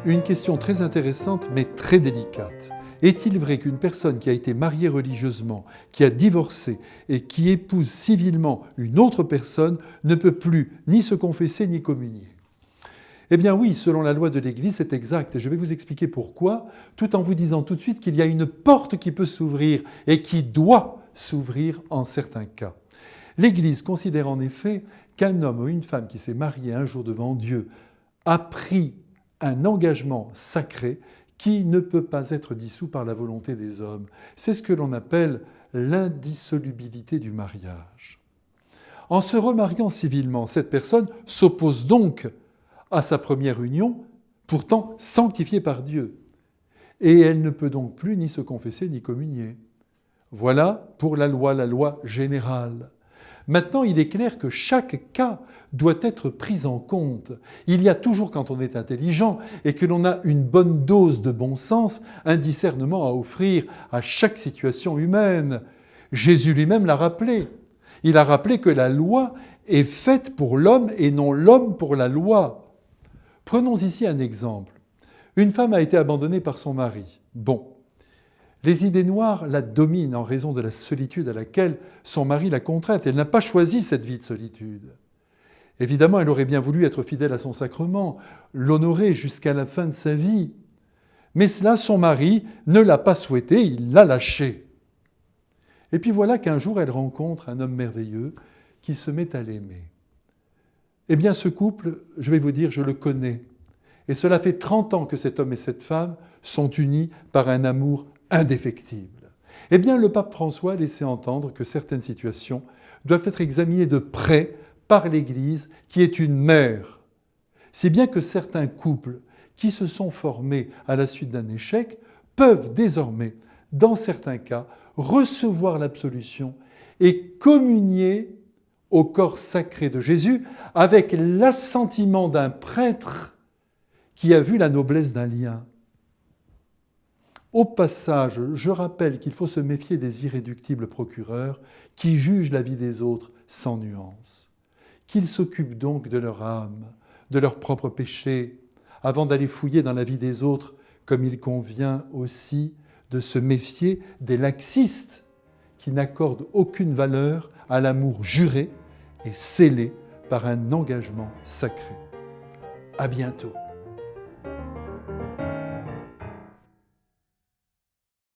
Une question très intéressante mais très délicate. Est-il vrai qu'une personne qui a été mariée religieusement, qui a divorcé et qui épouse civilement une autre personne ne peut plus ni se confesser ni communier? Eh bien oui, selon la loi de l'Église, c'est exact. Et je vais vous expliquer pourquoi, tout en vous disant tout de suite qu'il y a une porte qui peut s'ouvrir et qui doit s'ouvrir en certains cas. L'Église considère en effet qu'un homme ou une femme qui s'est marié un jour devant Dieu a pris un engagement sacré qui ne peut pas être dissous par la volonté des hommes. C'est ce que l'on appelle l'indissolubilité du mariage. En se remariant civilement, cette personne s'oppose donc à sa première union, pourtant sanctifiée par Dieu. Et elle ne peut donc plus ni se confesser ni communier. Voilà pour la loi générale. Maintenant, il est clair que chaque cas doit être pris en compte. Il y a toujours, quand on est intelligent et que l'on a une bonne dose de bon sens, un discernement à offrir à chaque situation humaine. Jésus lui-même l'a rappelé. Il a rappelé que la loi est faite pour l'homme et non l'homme pour la loi. Prenons ici un exemple. Une femme a été abandonnée par son mari. Bon. Les idées noires la dominent en raison de la solitude à laquelle son mari l'a contrainte. Elle n'a pas choisi cette vie de solitude. Évidemment, elle aurait bien voulu être fidèle à son sacrement, l'honorer jusqu'à la fin de sa vie. Mais cela, son mari ne l'a pas souhaité, il l'a lâché. Et puis voilà qu'un jour, elle rencontre un homme merveilleux qui se met à l'aimer. Eh bien, ce couple, je vais vous dire, je le connais. Et cela fait 30 ans que cet homme et cette femme sont unis par un amour indéfectible. Eh bien, le pape François a laissé entendre que certaines situations doivent être examinées de près par l'Église, qui est une mère. Si bien que certains couples qui se sont formés à la suite d'un échec peuvent désormais, dans certains cas, recevoir l'absolution et communier au corps sacré de Jésus avec l'assentiment d'un prêtre qui a vu la noblesse d'un lien. Au passage, je rappelle qu'il faut se méfier des irréductibles procureurs qui jugent la vie des autres sans nuance. Qu'ils s'occupent donc de leur âme, de leurs propres péchés, avant d'aller fouiller dans la vie des autres, comme il convient aussi de se méfier des laxistes qui n'accordent aucune valeur à l'amour juré et scellé par un engagement sacré. À bientôt.